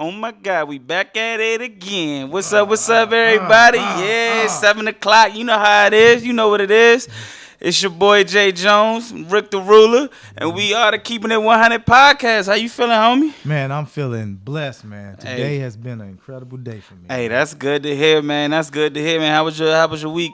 Oh my God, we back at it again. What's up, everybody? 7 o'clock. You know how it is. You know what it is. It's your boy Jay Jones, Rick the Ruler, and we are the Keepin' It 100 podcast. How you feeling, homie? Man, I'm feeling blessed, man. Today has been an incredible day for me. Hey, that's good to hear, man. How was your week?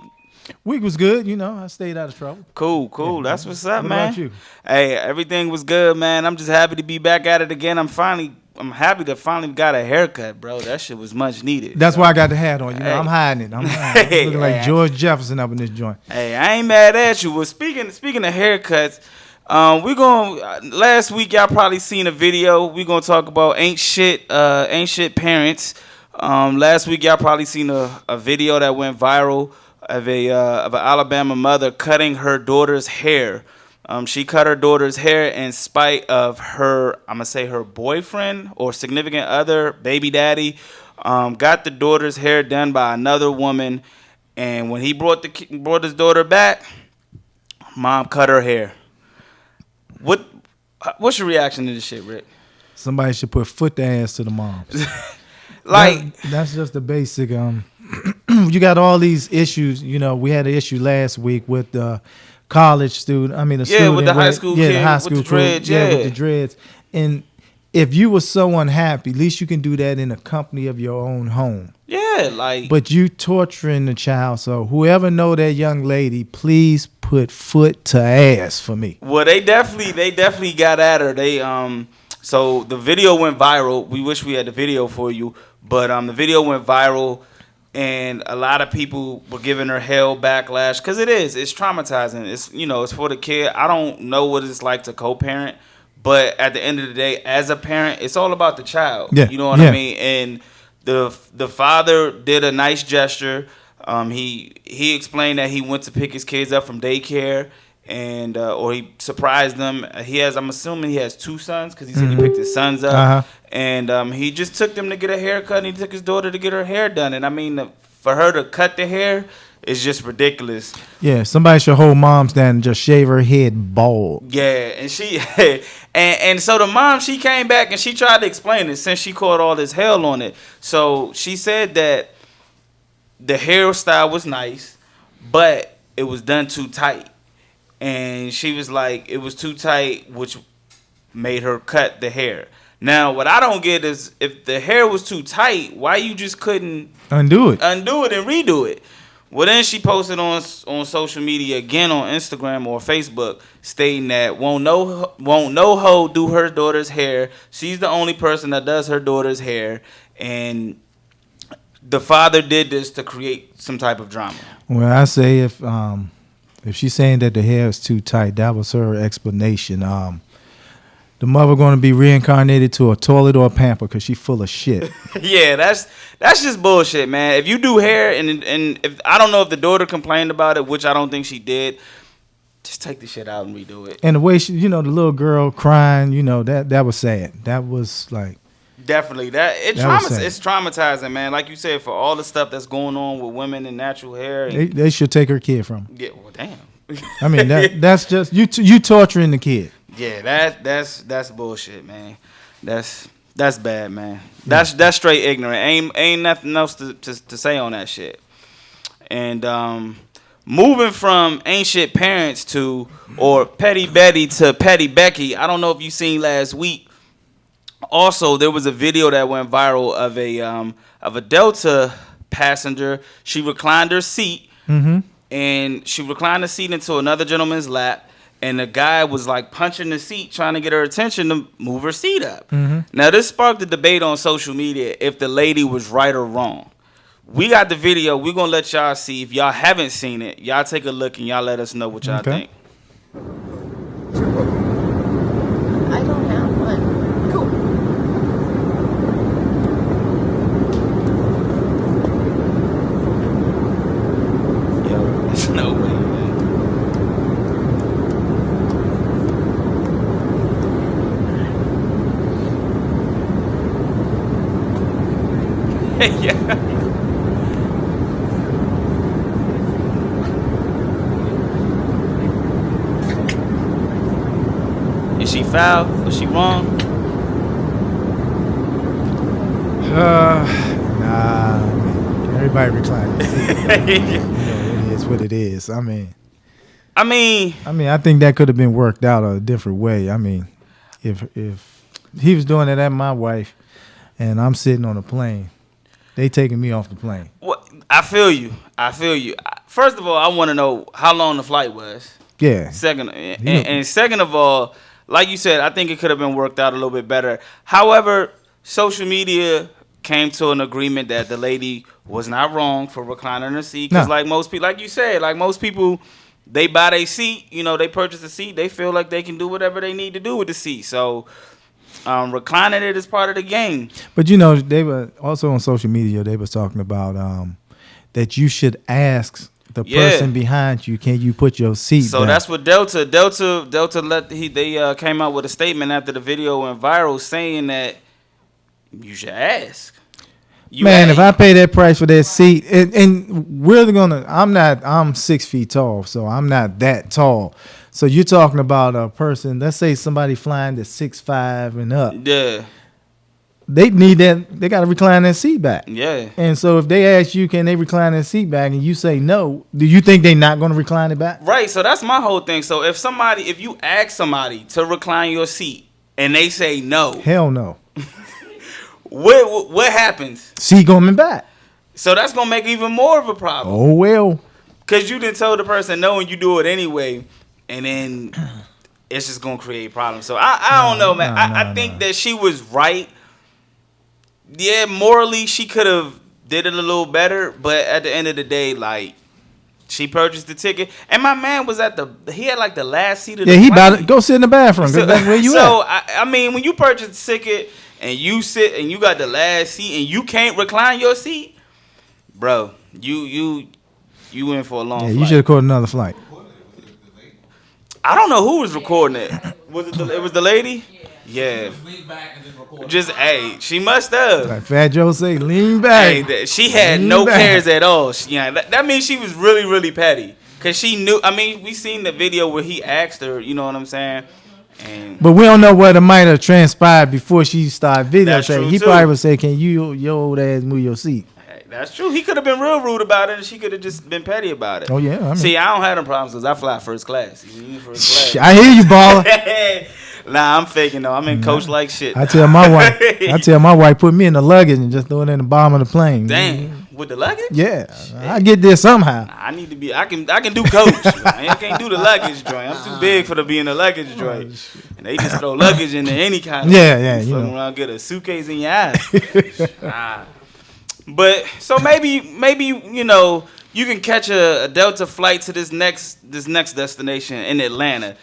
Week was good, I stayed out of trouble. Cool. Yeah, that's what's up, man. What about you? Hey, everything was good, man. I'm just happy to be back at it again. I'm happy to finally got a haircut, bro. That shit was much needed. That's why I got the hat on. I'm hiding it. I'm looking like George Jefferson up in this joint. Hey, I ain't mad at you. Well, speaking of haircuts, last week y'all probably seen a video. We're gonna talk about ain't shit parents. Last week y'all probably seen a video that went viral of an Alabama mother cutting her daughter's hair. She cut her daughter's hair in spite of her boyfriend or significant other, baby daddy, got the daughter's hair done by another woman, and when he brought his daughter back, mom cut her hair. What's your reaction to this shit, Rick? Somebody should put foot to ass to the moms. That's just the basic. You got all these issues. We had an issue last week with the college student. Student with the high school kid, the high school with the dreads, with the dreads. And if you were so unhappy, at least you can do that in the company of your own home. Yeah, But you torturing the child. So whoever know that young lady, please put foot to ass for me. Well, they definitely got at her. So the video went viral. We wish we had the video for you, but the video went viral. And a lot of people were giving her hell backlash because it's traumatizing. It's for the kid. I don't know what it's like to co-parent, but at the end of the day, as a parent, it's all about the child. Yeah. You know what I mean? And the father did a nice gesture. He explained that he went to pick his kids up from daycare, and or he surprised them. I'm assuming he has two sons because he said he picked his sons up. Uh-huh. And he just took them to get a haircut, and he took his daughter to get her hair done. And for her to cut the hair is just ridiculous. Yeah, somebody should hold mom's down and just shave her head bald. Yeah, and she and so the mom, she came back and she tried to explain it since she caught all this hell on it. So she said that the hairstyle was nice, but it was done too tight. And she was like, it was too tight, which made her cut the hair. Now, what I don't get is if the hair was too tight, why you just couldn't undo it and redo it? Well, then she posted on social media again on Instagram or Facebook stating that won't no hoe do her daughter's hair. She's the only person that does her daughter's hair, and the father did this to create some type of drama. Well, I say if she's saying that the hair is too tight, that was her explanation. The mother going to be reincarnated to a toilet or a pamper because she's full of shit. Yeah, that's just bullshit, man. If you do hair and if I don't know if the daughter complained about it, which I don't think she did, just take the shit out and redo it. And the way she, the little girl crying, that was sad. That was like definitely it's traumatizing, man. Like you said, for all the stuff that's going on with women and natural hair, they should take her kid from her. Yeah, well, damn. That's just you torturing the kid. Yeah, that's bullshit, man. That's bad, man. That's straight ignorant. Ain't nothing else to say on that shit. And moving from ain't shit parents to or petty Betty to petty Becky. I don't know if you seen last week. Also, there was a video that went viral of a Delta passenger. She reclined her seat, and she reclined the seat into another gentleman's lap. And the guy was like punching the seat, trying to get her attention to move her seat up. Now, this sparked a debate on social media if the lady was right or wrong. We got the video. We're going to let y'all see. If y'all haven't seen it, y'all take a look and y'all let us know what y'all think. I don't have one. Cool. Yo, there's no way, man. Yeah. Is she foul? Was she wrong? Nah. Everybody reclining. It is what it is. I think that could have been worked out a different way. I mean, if he was doing it at my wife, and I'm sitting on a plane, they taking me off the plane. What? I feel you. First of all, I want to know how long the flight was. Yeah. And second of all, like you said, I think it could have been worked out a little bit better. However, social media came to an agreement that the lady was not wrong for reclining her seat. Because like most people, like you said, like most people, they buy their seat, they purchase a seat, they feel like they can do whatever they need to do with the seat. So reclining it is part of the game. But they were also on social media, they was talking about that you should ask the person behind you, can you put your seat So back? that's what Delta they came out with a statement after the video went viral saying that you should ask. If I pay that price for that seat, and I'm 6 feet tall, so I'm not that tall. So you're talking about a person, let's say somebody flying to 6'5" and up. Yeah. They need that. They got to recline that seat back. Yeah. And so if they ask you, can they recline that seat back, and you say no, do you think they're not going to recline it back? Right. So that's my whole thing. So if you ask somebody to recline your seat and they say no, hell no. What happens? Seat going back. So that's gonna make even more of a problem. Oh well. Cause you didn't tell the person no and you do it anyway, and then it's just gonna create problems. So I don't know, man. I think that she was right. Yeah, morally she could have did it a little better, but at the end of the day, like she purchased the ticket, and my man was he had like the last seat of the he plane. about to go sit in the bathroom. So, that's where you at. I mean, when you purchase a ticket and you sit and you got the last seat and you can't recline your seat, bro, you in for a long flight. You should have caught another flight. I don't know who was recording it. It was the lady? Yeah. She must have. Like Fat Joe say, lean back. She had no cares at all. That means she was really, really petty. Because she knew, we seen the video where he asked her, you know what I'm saying? But we don't know what might have transpired before she started videotaping. He probably would say, can your old ass move your seat? That's true. He could have been real rude about it, and she could have just been petty about it. Oh, yeah. See, I don't have them problems because I fly first class. I hear you, baller. Nah, I'm faking though. I'm in coach like shit. I tell my wife, put me in the luggage and just throw it in the bottom of the plane. Damn, with the luggage? Yeah, I get there somehow. I need to be. I can do coach. I can't do the luggage joint. I'm too big for to be in the luggage joint. And they just throw luggage into any kind of. Yeah. You around, get a suitcase in your eye. But so maybe you can catch a Delta flight to this next destination in Atlanta,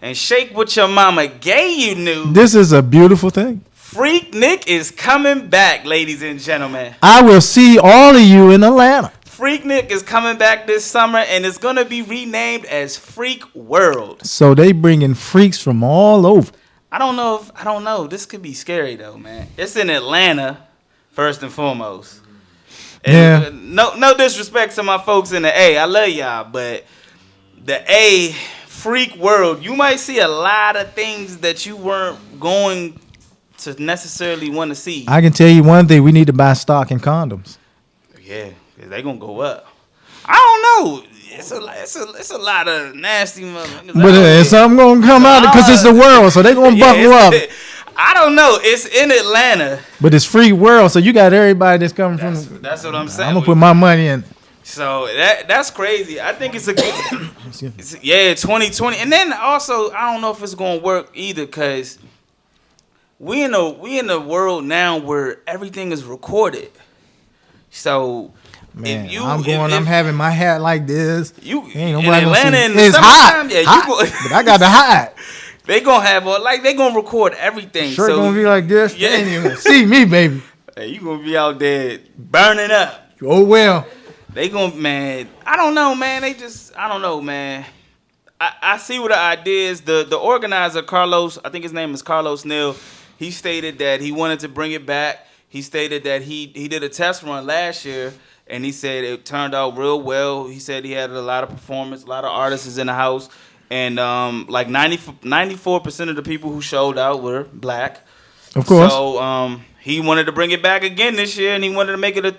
and shake what your mama gave you new. This is a beautiful thing. Freak Nick is coming back, ladies and gentlemen. I will see all of you in Atlanta. Freak Nick is coming back this summer, and it's gonna be renamed as Freak World. So they bringing freaks from all over. I don't know. This could be scary though, man. It's in Atlanta. First and foremost. Yeah. No disrespect to my folks in the A. I love y'all, but the A, Freak World, you might see a lot of things that you weren't going to necessarily want to see. I can tell you one thing. We need to buy stock in condoms. Yeah, they're going to go up. I don't know. It's a lot of nasty motherfuckers. But something going to come out because it's the world, so they're going to buckle up. I don't know. It's in Atlanta. But it's free world, so you got everybody that's coming from. That's what I'm saying. I'm going to put my money in. So that's crazy. I think it's a good. 2020. And then also, I don't know if it's going to work either because we in a world now where everything is recorded. So man, I'm having my hat like this. Ain't nobody in Atlanta in the it's hot. But I got the hot. They gonna have they gonna record everything. Sure, gonna be like this. Yeah, ain't even see me, baby. Hey, you gonna be out there burning up. Oh well. They gonna, man. I don't know, man. I don't know, man. I see what the idea is. The organizer, Carlos, I think his name is Carlos Neal. He stated that he wanted to bring it back. He stated that he did a test run last year, and he said it turned out real well. He said he had a lot of performance, a lot of artists in the house. And like 94% of the people who showed out were black. Of course. So he wanted to bring it back again this year, and he wanted to make it a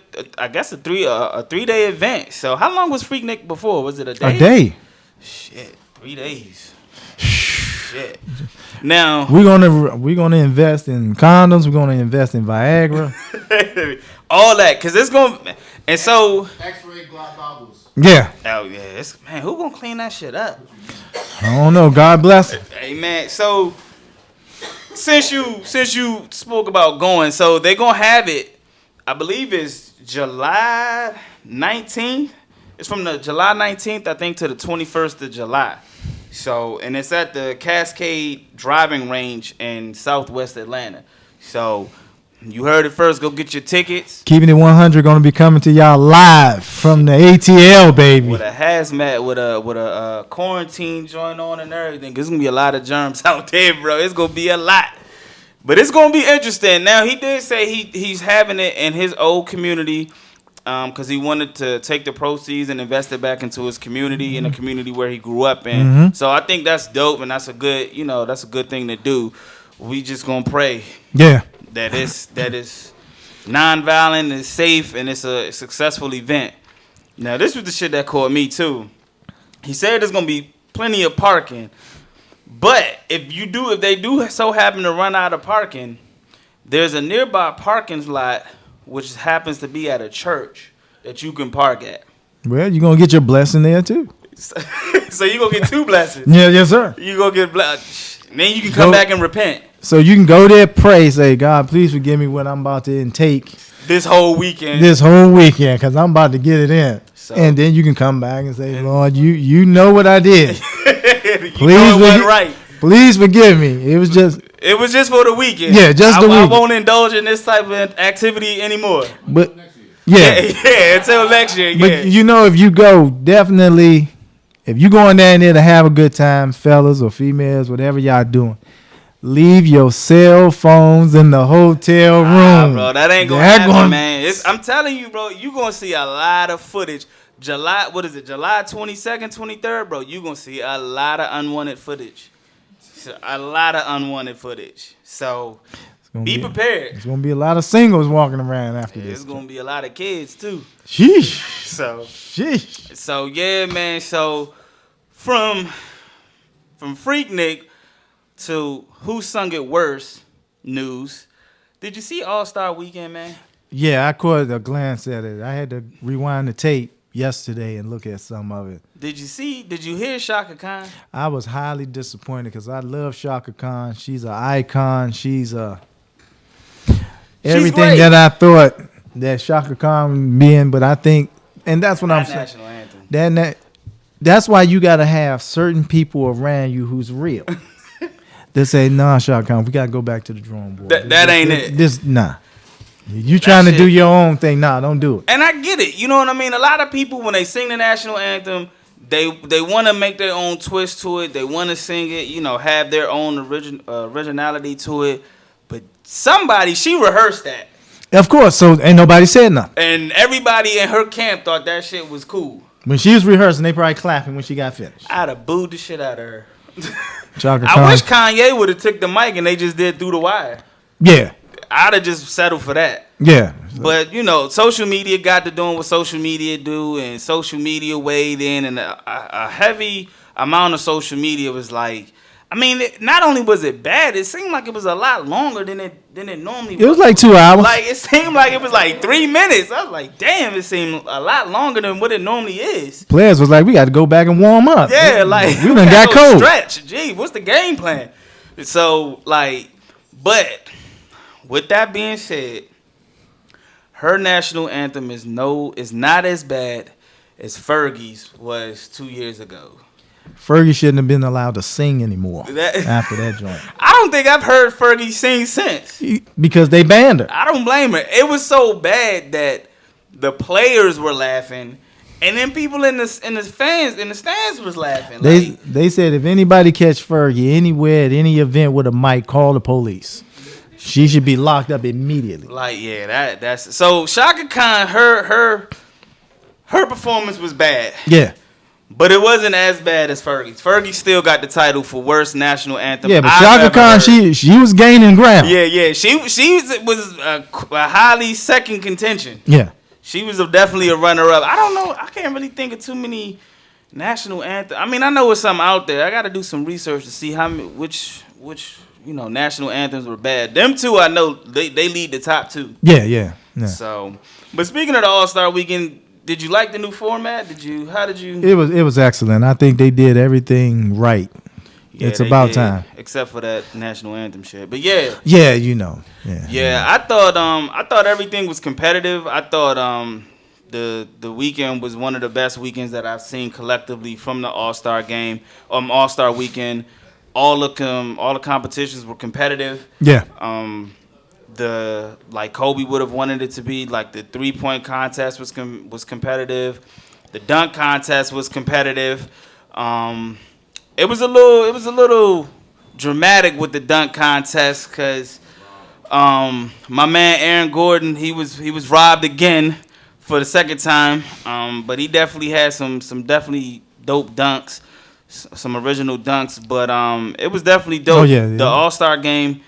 3-day event. So how long was Freaknik before? Was it a day? A day. Shit, 3 days. Shit. Now we're gonna invest in condoms. We're gonna invest in Viagra. all that, because it's gonna, and so X-ray goggles. Yeah. oh yeah, man, who gonna clean that shit up? I don't know. God bless him. Hey man, so since you spoke about going, so they gonna have it. I believe it's July 19th. It's from the July 19th, I think, to the 21st of July. So, and it's at the Cascade Driving Range in Southwest Atlanta. So, you heard it first. Go get your tickets. Keeping It 100 going to be coming to y'all live from the ATL, baby. With a hazmat, with a quarantine joint on and everything. 'Cause there's gonna be a lot of germs out there, bro. It's gonna be a lot, but it's gonna be interesting. Now, he did say he's having it in his old community. Because he wanted to take the proceeds and invest it back into his community, in a community where he grew up in. So I think that's dope, and that's a good, that's a good thing to do. We just gonna pray, that it's non-violent, it's safe, and it's a successful event. Now, this was the shit that caught me too. He said there's gonna be plenty of parking, but if they do so happen to run out of parking, there's a nearby parking lot, which happens to be at a church, that you can park at. Well, you're going to get your blessing there, too. So you're going to get 2 blessings. Yeah, yes, sir. You're going to get blessed. Then you can come back and repent. So you can go there, pray, say, God, please forgive me what I'm about to intake. This whole weekend, because I'm about to get it in. So, and then you can come back and say, Lord, you know what I did. Right. Please forgive me. It was just for the weekend. Yeah, just the weekend. I won't indulge in this type of activity anymore. But yeah, until next year. But if you go, definitely, if you going down there to have a good time, fellas or females, whatever y'all doing, leave your cell phones in the hotel room. Bro, that ain't gonna happen, man. I'm telling you, bro, you gonna see a lot of footage. July 22nd, 23rd, bro, you gonna see a lot of unwanted footage. So be prepared. There's gonna be a lot of singles walking around after this. There's gonna be a lot of kids too. Sheesh. So yeah, man. So from Freaknik to Who Sung It Worse news. Did you see All-Star Weekend, man? Yeah, I caught a glance at it. I had to rewind the tape yesterday and look at some of it. Did you hear Shaka Khan? I was highly disappointed because I love Shaka Khan. She's an icon. She's everything that I thought that Shaka Khan being, but I think, and that's what I'm saying. National anthem. That's why you got to have certain people around you who's real. They say, nah, Shaka Khan, we got to go back to the drawing board. That ain't it. Nah. You trying to do your own thing. Nah, don't do it. And I get it. You know what I mean? A lot of people, when they sing the national anthem, they want to make their own twist to it. They want to sing it, have their own originality to it. But she rehearsed that. Of course. So ain't nobody said nothing. And everybody in her camp thought that shit was cool. When she was rehearsing, they probably clapping when she got finished. I'd have booed the shit out of her. Chaka I Khan. wish Kanye would have took the mic and they just did Through the Wire. Yeah. I'd have just settled for that. Yeah. But, social media got to doing what social media do, and social media weighed in, and a heavy amount of social media was like, not only was it bad, it seemed like it was a lot longer than it normally was. It was like 2 hours. Like, it seemed like it was like 3 minutes. I was like, damn, it seemed a lot longer than what it normally is. Players was like, we got to go back and warm up. Yeah, like, we done got cold. Stretch. Gee, what's the game plan? So, but with that being said, her national anthem is not as bad as Fergie's was 2 years ago. Fergie shouldn't have been allowed to sing anymore after that joint. I don't think I've heard Fergie sing since. Because they banned her. I don't blame her. It was so bad that the players were laughing, and then people in the stands was laughing. They said if anybody catch Fergie anywhere at any event with a mic, call the police. She should be locked up immediately. That's so Shaka Khan. Her performance was bad. Yeah. But it wasn't as bad as Fergie's. Fergie still got the title for worst national anthem. Yeah, but I've Shaka ever Khan, heard. she was gaining ground. Yeah. She was a highly second contention. Yeah. She was definitely a runner-up. I don't know. I can't really think of too many national anthems. I mean, I know it's something out there. I got to do some research to see which national anthems were bad. Them two, I know they lead the top two. Yeah. So, but speaking of the All-Star Weekend, did you like the new format? How did you? It was excellent. I think they did everything right. Yeah, it's about time. Except for that national anthem shit. But yeah. Yeah, you know. Yeah. I thought everything was competitive. I thought the weekend was one of the best weekends that I've seen collectively from the All-Star game, All-Star weekend. All the competitions were competitive. Yeah. Like Kobe would have wanted it to be, like the 3-point contest was competitive. The dunk contest was competitive. It was a little dramatic with the dunk contest because my man Aaron Gordon, he was robbed again for the second time. But he definitely had some definitely dope dunks, some original dunks. But it was definitely dope. Oh, yeah. The All-Star game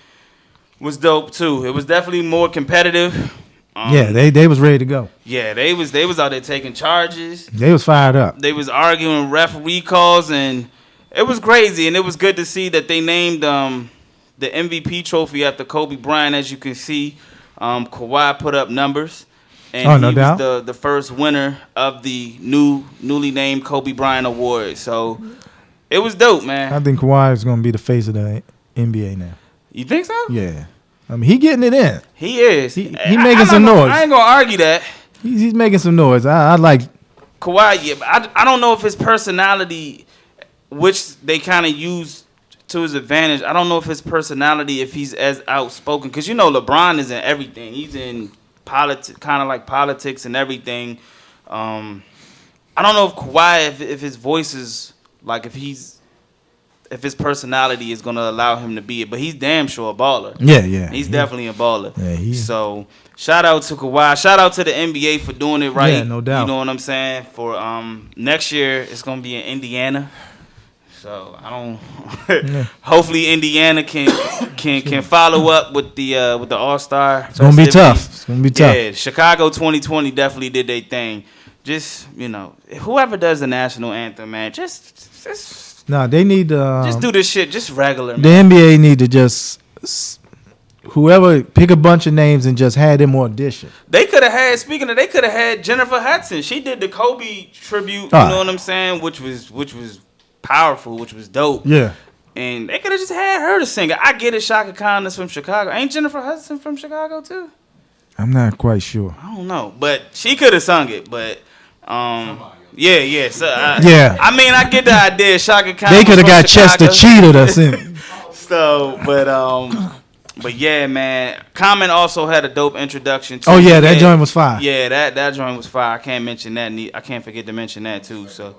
was dope too. It was definitely more competitive. They was ready to go. Yeah, they was out there taking charges. They was fired up. They was arguing referee calls, and it was crazy. And it was good to see that they named the MVP trophy after Kobe Bryant. As you can see, Kawhi put up numbers, and he was the first winner of the newly named Kobe Bryant Award. So it was dope, man. I think Kawhi is going to be the face of the NBA now. You think so? Yeah. I mean, he getting it in. He is. He making some noise. I ain't gonna argue that. He's making some noise. I like Kawhi. Yeah, but I don't know if his personality, which they kind of use to his advantage. I don't know if his personality, if he's as outspoken, because you know LeBron is in everything. He's in politics, kind of like politics and everything. I don't know if Kawhi, if his voice is like if his personality is gonna allow him to be it, but he's damn sure a baller. Yeah. He's definitely a baller. Yeah, So shout out to Kawhi. Shout out to the NBA for doing it right. Yeah, no doubt. You know what I'm saying? For next year, it's gonna be in Indiana. So I don't. Hopefully, Indiana can follow up with the All-Star. It's gonna be tough. It's gonna be tough. Yeah, Chicago 2020 definitely did their thing. Just whoever does the national anthem, man, just. No, they need to just do this shit just regular, the man. NBA need to just whoever pick a bunch of names and just had them audition. They could have had Jennifer Hudson. She did the Kobe tribute, you know what I'm saying, which was powerful, which was dope. Yeah. And they could have just had her to sing it. I get it, Shaka Khan is from Chicago. Ain't Jennifer Hudson from Chicago too? I'm not quite sure. I don't know, but she could have sung it, but yeah. So yeah. I mean, I get the idea. Shaka Khan. They could have got Chester cheated us in. So, but yeah, man. Common also had a dope introduction too. Oh yeah, that joint was fire. Yeah, that joint was fire. I can't mention that. I can't forget to mention that too. So,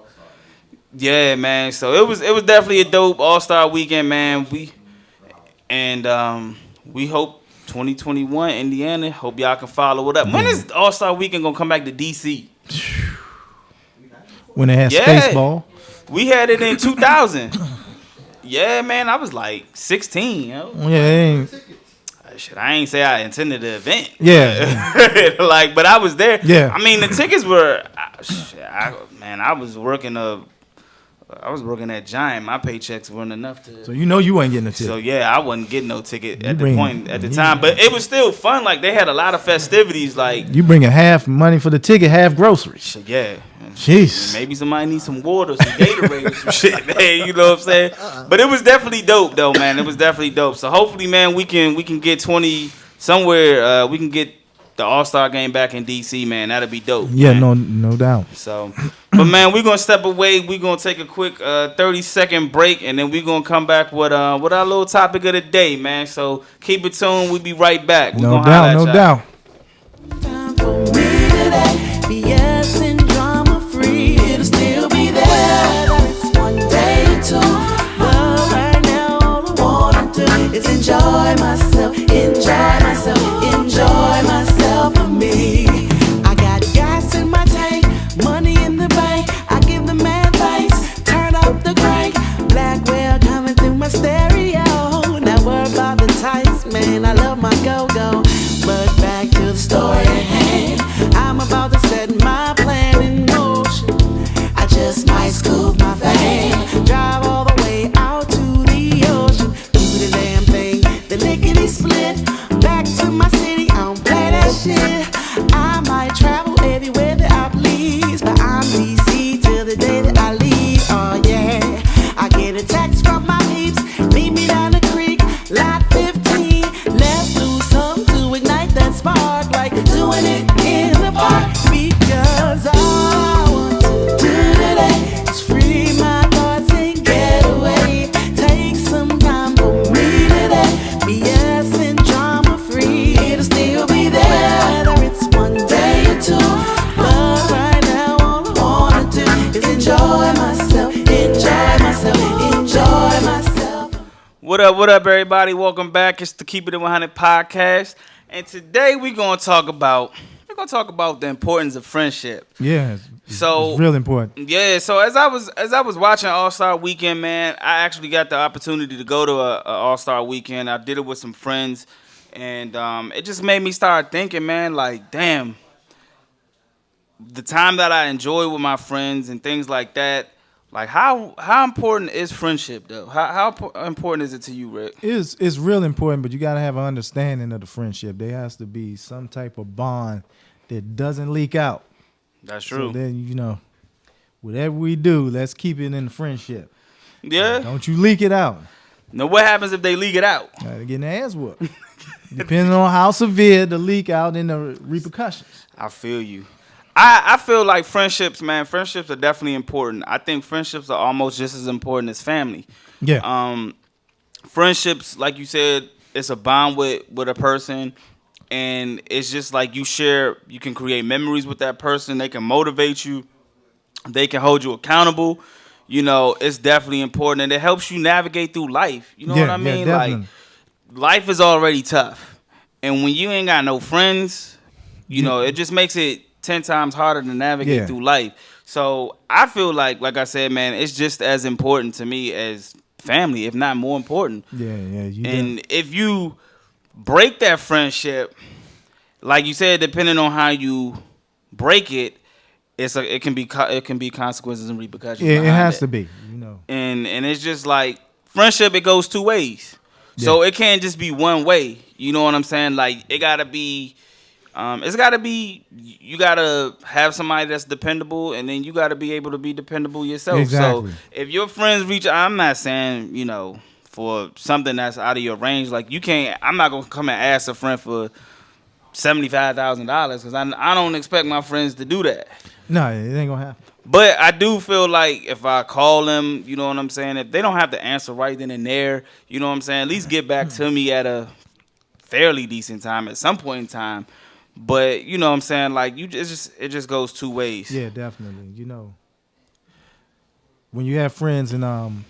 yeah, man. So it was definitely a dope All-Star weekend, man. We hope 2021 Indiana. Hope y'all can follow it up. When is All-Star weekend gonna come back to DC? When they had Spaceball. We had it in 2000. Yeah, man, I was like 16. Yo. Yeah, I ain't say I attended the event. Yeah. But I was there. Yeah. I mean, the tickets were, I was working at Giant. My paychecks weren't enough to. So you ain't getting a ticket. So yeah, I wasn't getting no ticket at the time. But it was still fun. Like they had a lot of festivities. Like you bringing half money for the ticket, half groceries. Yeah. Jeez. Maybe somebody needs some water, some Gatorade or some shit, man. You know what I'm saying? But it was definitely dope, though, man. It was definitely dope. So hopefully, man, we can get 20 somewhere. We can get the All-Star game back in DC, man. That'll be dope. Yeah, man. no doubt. So, but man, we're gonna step away. We're gonna take a quick 30-second break, and then we're gonna come back with our little topic of the day, man. So keep it tuned. We'll be right back. No doubt. Time for me today. BS and drama free. It'll still be there. It's one day or two. But right now, all I wanna do is enjoy myself for me. I got gas in my tank, money in the bank. I give the man thanks. a text from my peeps. Meet me down the creek, lot 15. Let's do something to ignite that spark, like doing it in the park. Because all I want to do today is free my thoughts and get away. Take some time for me today. BS and drama free, it'll still be there, whether it's one day or two. But right now all I wanna do is enjoy myself, enjoy myself, enjoy myself. What up, everybody? Welcome back. It's the Keepin 100 podcast, and today we're gonna talk about the importance of friendship. Yeah, it's real important. Yeah. So as I was watching All Star Weekend, man, I actually got the opportunity to go to a All Star Weekend. I did it with some friends, and it just made me start thinking, man, like, damn, the time that I enjoy with my friends and things like that. Like, how important is friendship, though? How important is it to you, Rick? It's real important, but you got to have an understanding of the friendship. There has to be some type of bond that doesn't leak out. That's true. So then, whatever we do, let's keep it in the friendship. Yeah. Don't you leak it out. Now, what happens if they leak it out? Gotta get an ass whooped. Depending on how severe the leak out and the repercussions. I feel you. I feel like friendships are definitely important. I think friendships are almost just as important as family. Yeah. Friendships, like you said, it's a bond with a person, and it's just like you can create memories with that person. They can motivate you. They can hold you accountable. It's definitely important, and it helps you navigate through life. You know what I mean? Yeah, like, life is already tough, and when you ain't got no friends, it just makes it 10 times harder to navigate through life. So I feel like I said, man, it's just as important to me as family, if not more important. Yeah. And if you break that friendship, like you said, depending on how you break it, it can be consequences and repercussions. Yeah, it has to be. And it's just like friendship. It goes two ways. Yeah. So it can't just be one way. You know what I'm saying? Like, it gotta be. You gotta have somebody that's dependable, and then you gotta be able to be dependable yourself. Exactly. So if your friends I'm not saying, for something that's out of your range, like I'm not gonna come and ask a friend for $75,000 because I don't expect my friends to do that. No, it ain't gonna happen. But I do feel like if I call them, you know what I'm saying, if they don't have to answer right then and there, you know what I'm saying, at least get back to me at a fairly decent time at some point in time. But you know what I'm saying, like, it just goes two ways. Yeah, definitely. When you have friends and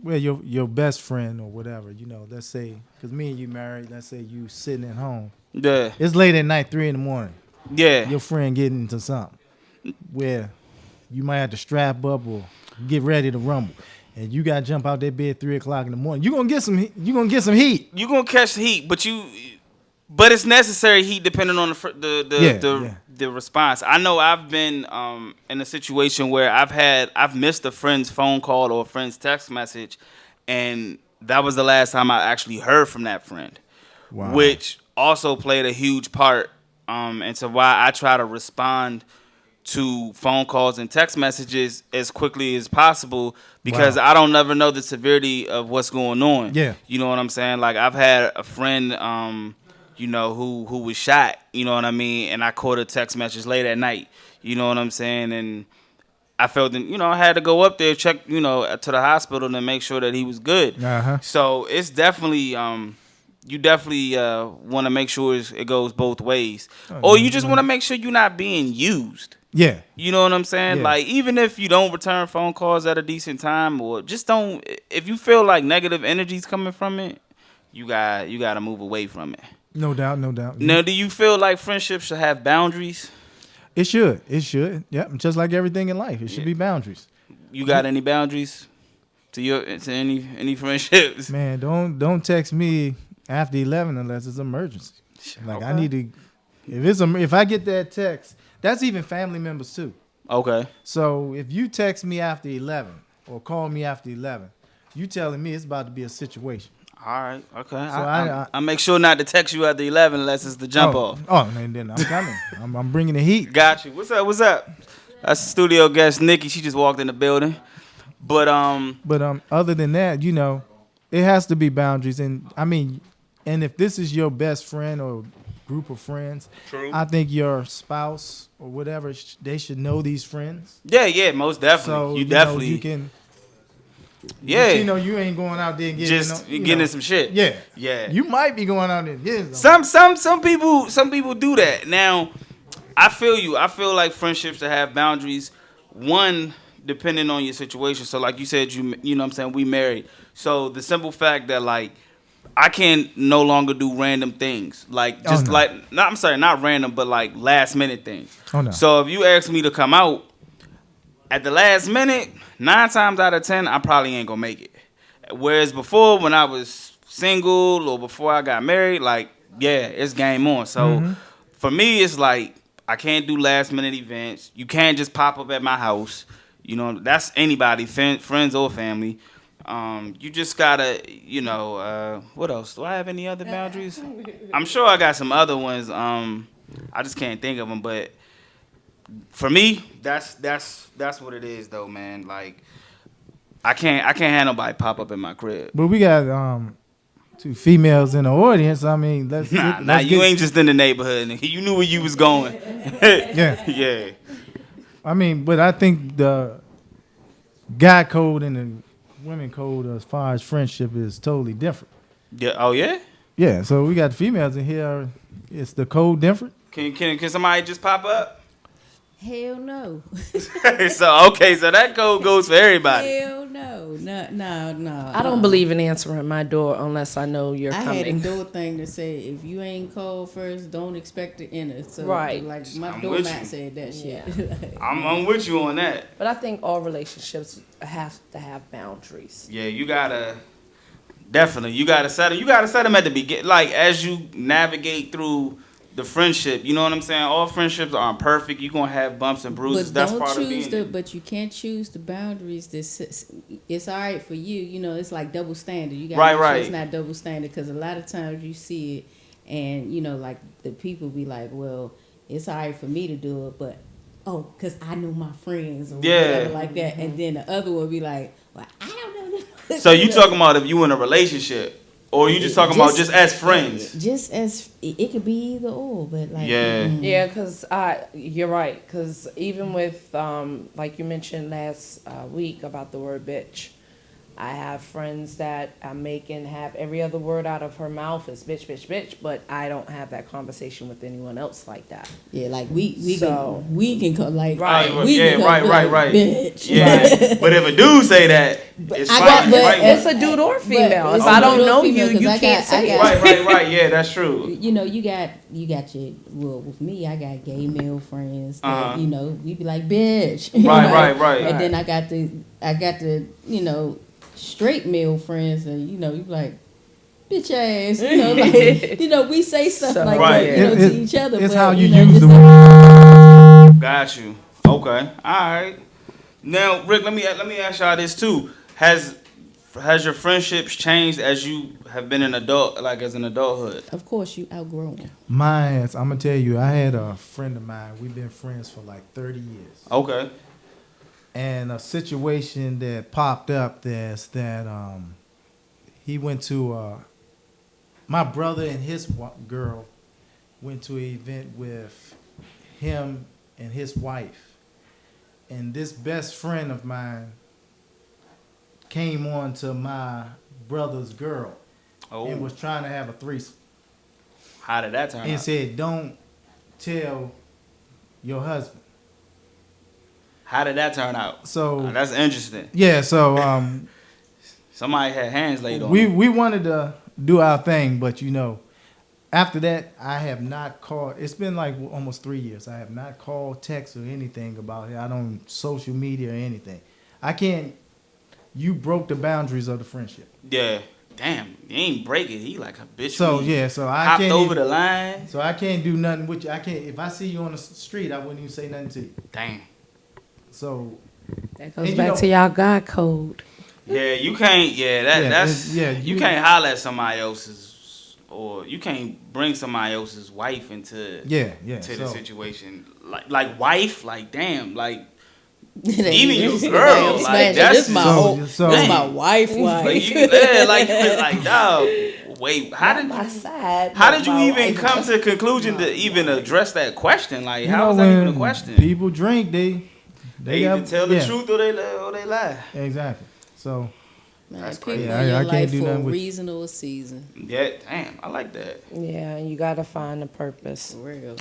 your best friend or whatever, let's say, because me and you married, let's say you sitting at home. Yeah. It's late at night, 3 a.m. Yeah. Your friend getting into something where you might have to strap up or get ready to rumble. And you gotta jump out that bed 3 o'clock in the morning. You're gonna get some heat. You're gonna catch heat, but it's necessary heat depending on the response. I know I've been in a situation where I've missed a friend's phone call or a friend's text message, and that was the last time I actually heard from that friend. Wow. Which also played a huge part into why I try to respond to phone calls and text messages as quickly as possible, because I don't never know the severity of what's going on. Yeah. You know what I'm saying? Like, I've had a friend who was shot, you know what I mean? And I caught a text message late at night, you know what I'm saying? And I felt that, I had to go up there, check, to the hospital to make sure that he was good. Uh-huh. So it's definitely, you definitely want to make sure it goes both ways. Or you just want to make sure you're not being used. Yeah. You know what I'm saying? Yeah. Like, even if you don't return phone calls at a decent time, or just don't, if you feel like negative energy's coming from it, you got to move away from it. No doubt. Now, do you feel like friendships should have boundaries? It should. Yeah, just like everything in life, it should be boundaries. You got any boundaries to any friendships? Man, don't text me after 11 unless it's an emergency. Like, okay. I need to. If I get that text, that's even family members too. Okay. So if you text me after 11 or call me after 11, you telling me it's about to be a situation. All right, okay. So I make sure not to text you after 11 unless it's the jump off. Oh, and then I'm coming. I'm bringing the heat. Got you. What's up? That's the studio guest, Nikki. She just walked in the building. But Other than that, it has to be boundaries. And I mean, and if this is your best friend or group of friends, True. I think your spouse or whatever, they should know these friends. Yeah, most definitely. So you definitely you can. Yeah. But you ain't going out there and getting getting some shit. Yeah. Yeah. You might be going out there and getting some. Some people do that. Now, I feel you. I feel like friendships that have boundaries, one, depending on your situation. So like you said, you know what I'm saying, we married. So the simple fact that like I can no longer do random things. Like just not random, but like last minute things. Oh no. So if you ask me to come out at the last minute, 9 times out of 10, I probably ain't gonna make it. Whereas before, when I was single or before I got married, like, yeah, it's game on. So for me, it's like I can't do last minute events. You can't just pop up at my house. You know, that's anybody, friends or family. You just gotta, what else? Do I have any other boundaries? I'm sure I got some other ones. I just can't think of them, but for me, that's what it is, though, man. Like, I can't have nobody pop up in my crib. But we got 2 females in the audience. I mean, you ain't just in the neighborhood, nigga. You knew where you was going. Yeah. I mean, but I think the guy code and the women code as far as friendship is totally different. Yeah. Oh yeah. Yeah. So we got females in here. Is the code different? Can somebody just pop up? Hell no. So that code goes for everybody. Hell no. No. I don't believe in answering my door unless I know you're I coming. had a door thing that said, if you ain't called first, don't expect to enter. So, Right. like, my I'm doormat with you. said that shit. Yeah. I'm with you on that. But I think all relationships have to have boundaries. Yeah, you gotta set them. You gotta set them at the beginning, like as you navigate through the friendship. You know what I'm saying? All friendships aren't perfect. You gonna have bumps and bruises. But That's don't part of choose being. but you can't choose the boundaries. It's all right for you. You know, it's like double standard. You got Right, to make sure right. it's not double standard, because a lot of times you see it, and like the people be like, well, it's all right for me to do it, but because I know my friends or whatever like that, and then the other one be like, well, I don't know them. So you talking about if you in a relationship, or you just talking about just as friends? Just as it could be either or, but like Yeah, because you're right. Because even with like you mentioned last week about the word bitch, I have friends that I make and have every other word out of her mouth is bitch, bitch, bitch, but I don't have that conversation with anyone else like that. Yeah, like we So- can call like Right. we can call, like, right. bitch. Yeah, but if a dude say that, it's I fine. got- but right? It's a dude or female. If it's I a don't dude or know female, you, 'cause you I can't got- say I it. got- Right. Yeah, that's true. You know, you got your, well, with me, I got gay male friends that, we be like, bitch. Right. And then I got the, straight male friends, and, you be like, bitch ass, like, we say stuff like Right. that, to each other. It's but, how you know, use just the word. Got you. Okay. All right. Now, Rick, let me ask y'all this too. Has your friendships changed as you have been an adult, like as an adulthood? Of course, you outgrown. I'm gonna tell you, I had a friend of mine. We've been friends for like 30 years. Okay. And a situation that popped up is that he went to my brother and his girl went to an event with him and his wife, and this best friend of mine came on to my brother's girl and was trying to have a threesome. How did that turn And out? said, "Don't tell your husband." How did that turn out? So That's interesting. yeah, so Somebody had hands laid on. we wanted to do our thing, but after that, I have not called. It's been like almost 3 years. I have not called, text, or anything about it. I don't social media or anything. I can't. You broke the boundaries of the friendship. Yeah. Damn, he ain't break it. He like a bitch. So me. yeah, so I Hopped can't over even, the line. So I can't do nothing with you. I can't. If I see you on the street, I wouldn't even say nothing to you. Damn. So That goes And back to y'all God code. Yeah, you can't. Yeah, that's. Yeah, You can't holler at somebody else's, or you can't bring somebody else's wife into. yeah. To So the situation, like wife, like damn, like Even your girl, like that's this my this my wife. Like like dog. Wait, how did you even come to the conclusion to even address that question? Like, how is that even a question? People drink, they either tell the truth or they lie. Exactly. So. That's crazy. I can't do nothing with reasonable season. Yeah, damn, I like that. Yeah, you gotta find a purpose. For real.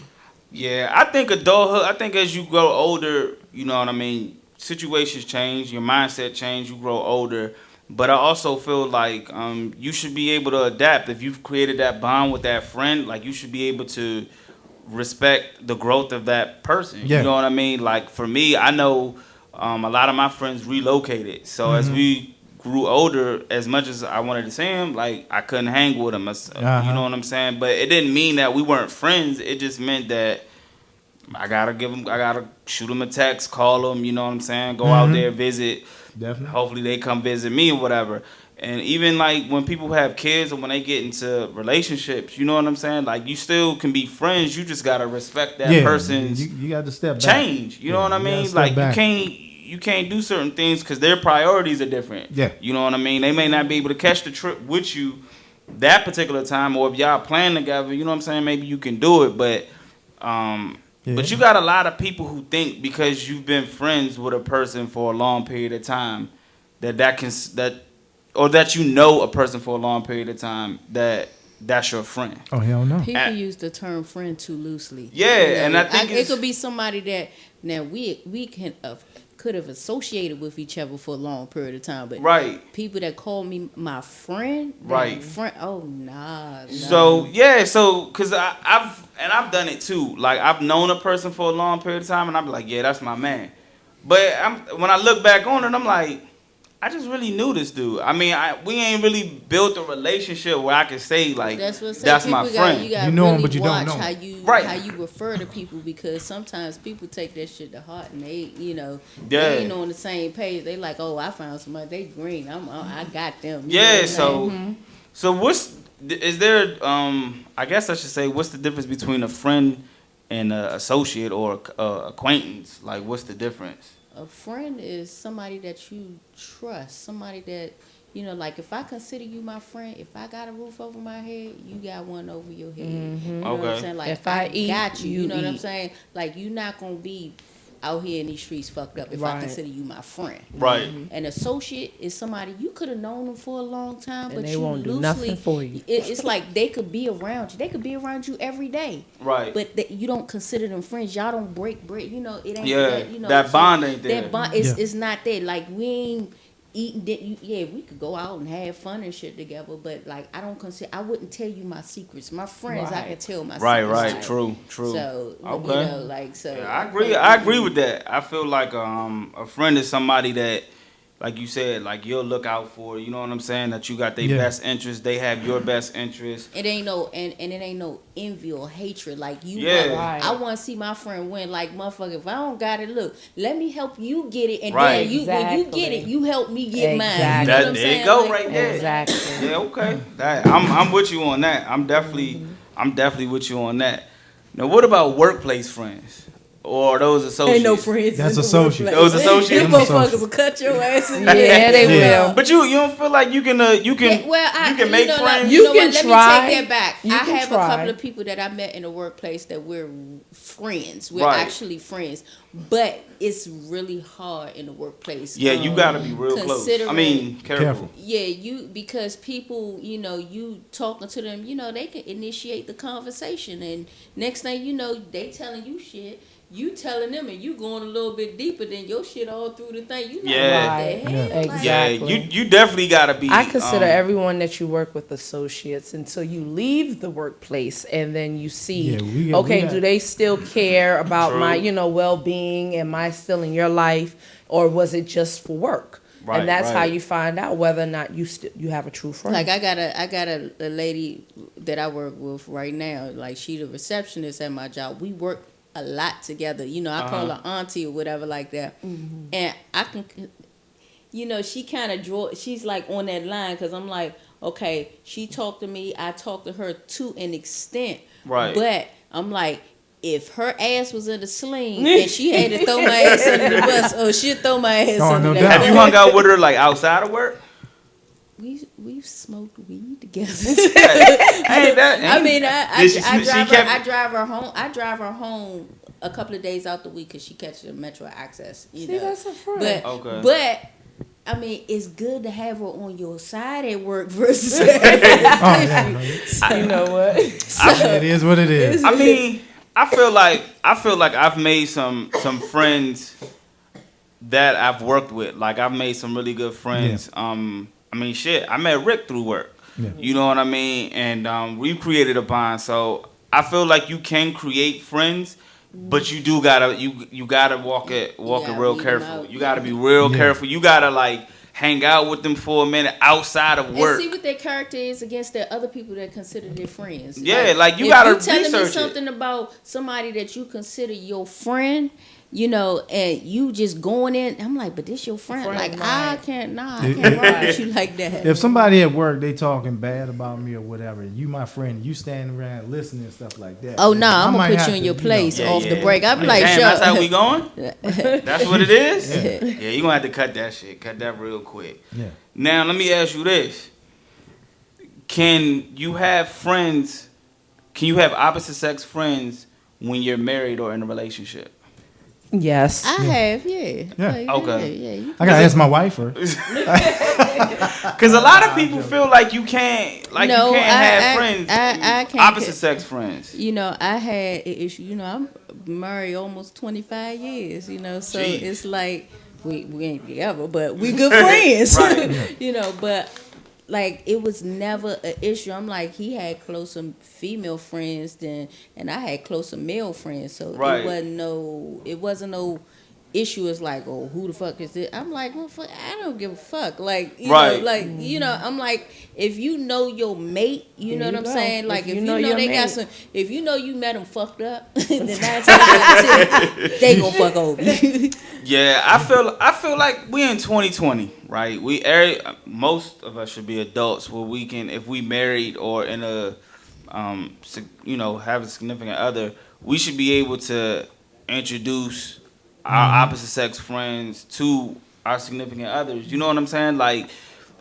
Yeah, I think adulthood. I think as you grow older, you know what I mean. Situations change, your mindset change. You grow older, but I also feel like you should be able to adapt. If you've created that bond with that friend, like you should be able to respect the growth of that person. Yeah. You know what I mean? Like for me, I know a lot of my friends relocated, so as we grew older, as much as I wanted to see him, like I couldn't hang with him. You know what I'm saying? But it didn't mean that we weren't friends. It just meant that I gotta shoot him a text, call him. You know what I'm saying? Go out there, visit. Definitely. Hopefully they come visit me or whatever. And even like when people have kids or when they get into relationships, you know what I'm saying? Like you still can be friends. You just gotta respect that person's you got to step back. Change. You know what I mean? Like you can't do certain things because their priorities are different. Yeah. You know what I mean? They may not be able to catch the trip with you that particular time, or if y'all plan together, you know what I'm saying? Maybe you can do it, but but you got a lot of people who think because you've been friends with a person for a long period of time that you know a person for a long period of time that's your friend. Oh hell no! People use the term friend too loosely. Yeah, you know, and I think it could be somebody that now we can could have associated with each other for a long period of time, but people that call me my friend, oh nah. So because I've done it too. Like I've known a person for a long period of time, and I'm like, yeah, that's my man. But when I look back on it, I'm like, I just really knew this dude. I mean, we ain't really built a relationship where I can say like that's my friend. You know him, but you don't know. How you refer to people, because sometimes people take that shit to heart and they they ain't on the same page. They like, oh, I found somebody. They green. I got them. Yeah. So is there? I guess I should say, what's the difference between a friend and an associate or acquaintance? Like, what's the difference? A friend is somebody that you trust, somebody that, like if I consider you my friend, if I got a roof over my head, you got one over your head. You know what I'm saying? Like if I got you know what I'm saying? Like you're not going to be out here in these streets fucked up if I consider you my friend. Right. An associate is somebody you could have known them for a long time, and but they won't do nothing for you. It's like they could be around you. They could be around you every day. Right. But you don't consider them friends. Y'all don't break bread. It ain't that. That bond ain't there. That bond is not there. Like we ain't eating. We could go out and have fun and shit together. But like I don't consider. I wouldn't tell you my secrets. My friends, I can tell my secrets. Right. True. So yeah, I agree with that. I feel like a friend is somebody that, like you said, like you'll look out for. You know what I'm saying? That you got their best interest. They have your best interest. It ain't no and it ain't no envy or hatred. Like I want to see my friend win. Like motherfucker, if I don't got it, look, let me help you get it, and then when you get it, you help me get mine. You know what I'm saying? There you go, right there. Exactly. Yeah. Okay. I'm with you on that. I'm definitely with you on that. Now, what about workplace friends? Or those associates? Ain't no friends. That's associates. Those associates. Them motherfuckers will cut your ass in the they will. But you don't feel like you can make friends. Let me take that back. I have a couple of people that I met in the workplace that we're friends. We're actually friends, but it's really hard in the workplace. Yeah, you gotta be real close. I mean, careful. Yeah, because people, you talking to them, they can initiate the conversation, and next thing you know, they telling you shit. You telling them, and you going a little bit deeper than your shit all through the thing. You know what the hell? Exactly. You definitely gotta be. I consider everyone that you work with associates until you leave the workplace, and then you see, do they still care about my, well-being? Am I still in your life, or was it just for work? Right, and that's how you find out whether or not you have a true friend. Like I got a lady that I work with right now. Like she the receptionist at my job. We work a lot together. I call her auntie or whatever like that. Mm-hmm. And I can, she kind of she's like on that line because I'm like, okay, she talked to me, I talked to her to an extent. Right. But I'm like, if her ass was in a sling and she had to throw my ass under the bus, or she'd throw my ass under no that doubt. Have you hung out with her like outside of work? We've smoked weed together. I mean, I drive her home. I drive her home a couple of days out the week because she catches the Metro Access. You know, that's a friend. But I mean, it's good to have her on your side at work versus. You know what? It is what it is. I mean, I feel like I've made some friends that I've worked with. Like I've made some really good friends. Yeah. I mean, shit. I met Rick through work. Yeah. You know what I mean? And we created a bond. So I feel like you can create friends, but you do gotta you gotta walk it real careful. You gotta be real careful. You gotta like hang out with them for a minute outside of work. And see what their character is against the other people that consider their friends. Yeah, like you gotta research it. If you telling me something about somebody that you consider your friend, you know, and you just going in, I'm like, but this your friend. Like, I can't rock with you like that. If somebody at work, they talking bad about me or whatever, you my friend, you standing around listening and stuff like that. Oh, no, I'm going to put you in your place off the break. I'll be like, damn, that's how we going? That's what it is? Yeah, you're going to have to cut that shit. Cut that real quick. Yeah. Now, let me ask you this. Can you have opposite sex friends when you're married or in a relationship? Yes. I have, yeah. Okay. Yeah. I gotta ask my wife first. Because a lot of people feel like you can't, have friends, I can't opposite sex friends. You know, I had an issue. You know, I'm married almost 25 years. You know, so Jeez. it's like we ain't together, but we good friends. Right. You know, but like it was never an issue. I'm like, he had closer female friends and I had closer male friends, so it wasn't no issue. It's like, oh, who the fuck is this? I'm like, well, fuck, I don't give a fuck. Like, you know, like you know, I'm like, if you know your mate, you know what I'm saying. Like, if you know they got some, if you know you met them fucked up, then 9 times out of 10, they gonna fuck over you. Yeah, I feel like we in 2020, right? Most of us should be adults where we can, if we married or in a, have a significant other, we should be able to introduce our opposite sex friends to our significant others. You know what I'm saying? Like,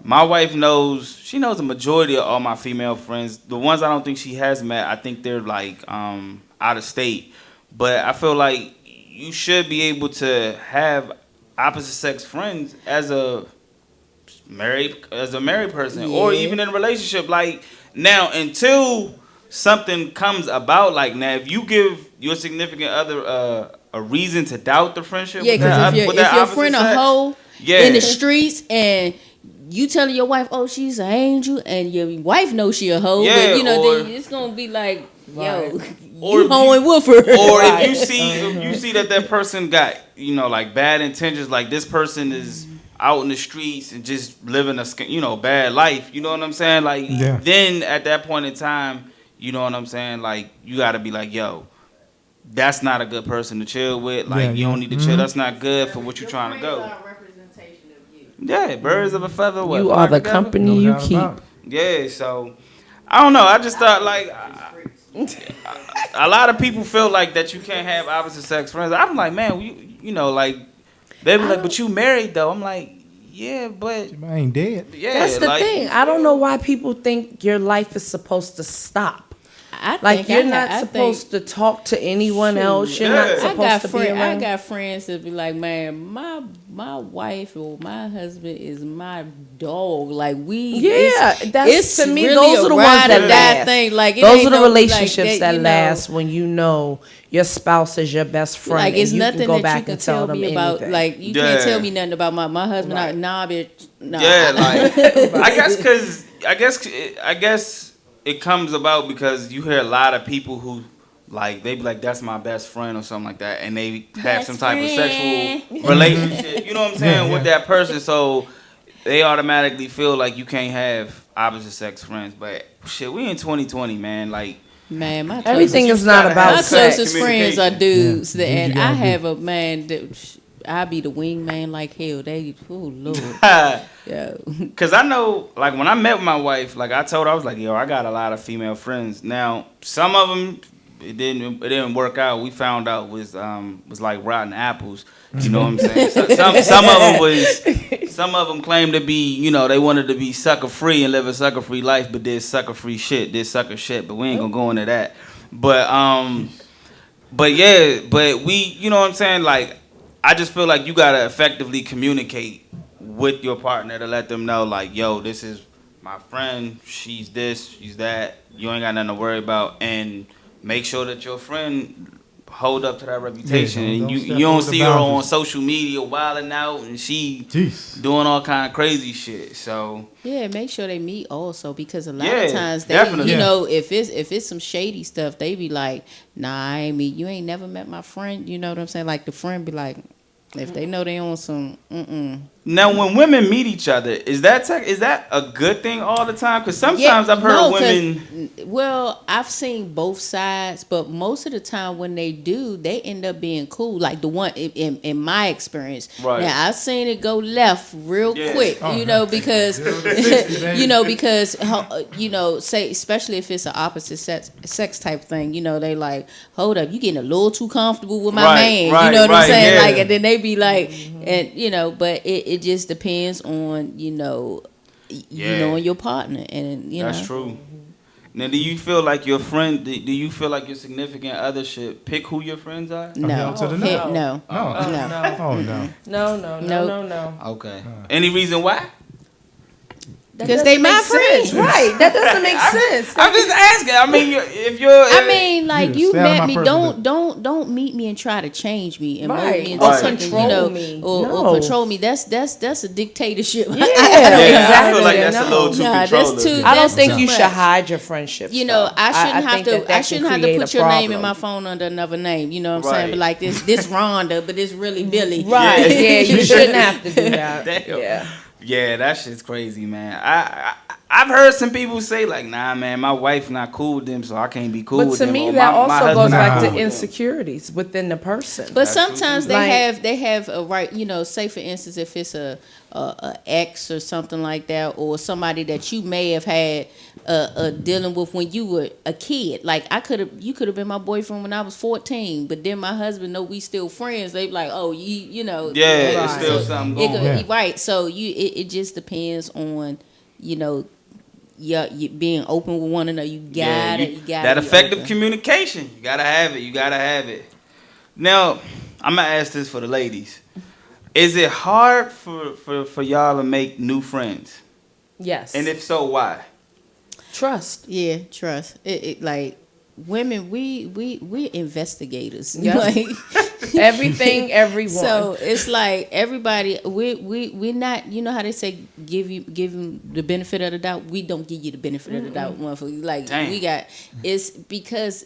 my wife knows the majority of all my female friends. The ones I don't think she has met, I think they're like out of state. But I feel like you should be able to have opposite sex friends as a married person, or even in a relationship. Like, now, until something comes about, like, now, if you give your significant other a reason to doubt the friendship, yeah, because if your friend a hoe in the streets and you telling your wife, oh, she's an angel, and your wife knows she a hoe, but you know, then it's gonna be like, yo, you hoeing with her. Or if you see that person got, like, bad intentions, like this person is out in the streets and just living a bad life, you know what I'm saying? Like, then at that point in time, you know what I'm saying? Like, you gotta be like, yo, that's not a good person to chill with. Like, you don't need to chill. That's not good for what you're trying to go. Yeah, birds of a feather. You are the company you keep. Yeah, so I don't know. I just thought, like, a lot of people feel like that you can't have opposite sex friends. I'm like, man, like, they be like, but you married though. I'm like, yeah, but I ain't dead. Yeah, that's the thing. I don't know why people think your life is supposed to stop. You're not supposed to talk to anyone else. You're not supposed to be around. I got friends that be like, man, my wife or my husband is my dog. Like, that's to me. Really those are the ones that last. Thing. Like, those are the relationships that last when you know your spouse is your best friend. Like, it's nothing can go that back you can and tell me them about. anything. Like, you can't tell me nothing about my husband. Right. Nah, bitch. Nah. Yeah, like, I guess it comes about because you hear a lot of people who, like, they be like, that's my best friend or something like that, and they have some type of sexual relationship, you know what I'm saying, with that person, so they automatically feel like you can't have opposite sex friends. But shit, we in 2020, man. Like, man, everything is not about my sex. closest friends are dudes, and I have a man that I be the wingman like hell. Oh Lord, yeah. Cause I know, like, when I met my wife, like, I told her, I was like, yo, I got a lot of female friends. Now, some of them it didn't work out. We found out was like rotten apples. You know what I'm saying? Some of them claimed to be, you know, they wanted to be sucker free and live a sucker free life, but did sucker free shit, did sucker shit. But we ain't gonna go into that. But yeah, but we, you know what I'm saying? Like, I just feel like you gotta effectively communicate with your partner to let them know, like, yo, this is my friend, she's this, she's that. You ain't got nothing to worry about, and make sure that your friend hold up to that reputation. Yeah, and don't you don't see her on boundaries. social media wilding out, and she Jeez. doing all kind of crazy shit. So Yeah, make sure they meet also, because a lot Yeah, of times they, definitely. you Yeah. know, if it's some shady stuff, they be like, nah, I ain't meet, you ain't never met my friend. You know what I'm saying? Like the friend be like, if they know they on some, now, when women meet each other, is that a good thing all the time? Because sometimes I've heard no, 'cause, women. well, I've seen both sides, but most of the time when they do, they end up being cool. Like the one in my experience. Right. Now I've seen it go left real Yeah. quick. Oh, you know, no. because 60, baby. you know, because you know, say especially if it's an opposite sex type thing. You know, they like, hold up, you getting a little too comfortable with my Right, man. right, you know what right, I'm saying? yeah. Like, and then they be like, and you know, but it just depends on, you know, you Yeah. know, and your partner, and you know. That's true. Now, do you feel like your friend? Do you feel like your significant other should pick who your friends are? No, hell to the no. Heck, no, No. Oh, no. no. Oh no. No, no, no, Nope. no, no. Okay. Any reason why? That Because doesn't they my make sense. friends. Right. That doesn't make sense. I'm just asking. I mean, if you're, I mean, like Yeah, you stay out of met my me. personal Don't meet me and try to change me and mold Right. me into Right. something, Control you know, me. or No. control me. That's a dictatorship. Yeah, yeah, I exactly. feel like that's a No. little too Nah, that's controlling. too- I don't That's think too you much. should hide your friendships. You know, though. I shouldn't have think to. that I can shouldn't have to create put a your name in problem. my phone under another name. You know what I'm Right. saying? But like this Rhonda, but it's really Billy. Right. Yeah. Yeah, you shouldn't have to do that. Damn. Yeah. Yeah, that shit's crazy, man. I've heard some people say like, nah, man, my wife not cool with them, so I can't be cool But with to them. me, Or that my also husband goes not back cool to with them. insecurities within the person. But That's true, sometimes too. they have a right, you know, say for instance, if it's a ex or something like that, or somebody that you may have had dealing with when you were a kid. Like you could have been my boyfriend when I was 14, but then my husband know we still friends. They be like, oh, you know, Yeah, it's Right. still something going on. Yeah. right. So it just depends on, you know, you being open with one another. You gotta that be effective open. communication. You gotta have it. You gotta have it. Now, I'm gonna ask this for the ladies. Is it hard for y'all to make new friends? Yes. And if so, why? Trust. Yeah, trust. It like women, we're investigators. Yeah. Like Everything, everyone. so it's like everybody we're not, you know how they say give them the benefit of the doubt. We don't give you the benefit of the doubt, motherfucker. Like Damn. we got, it's because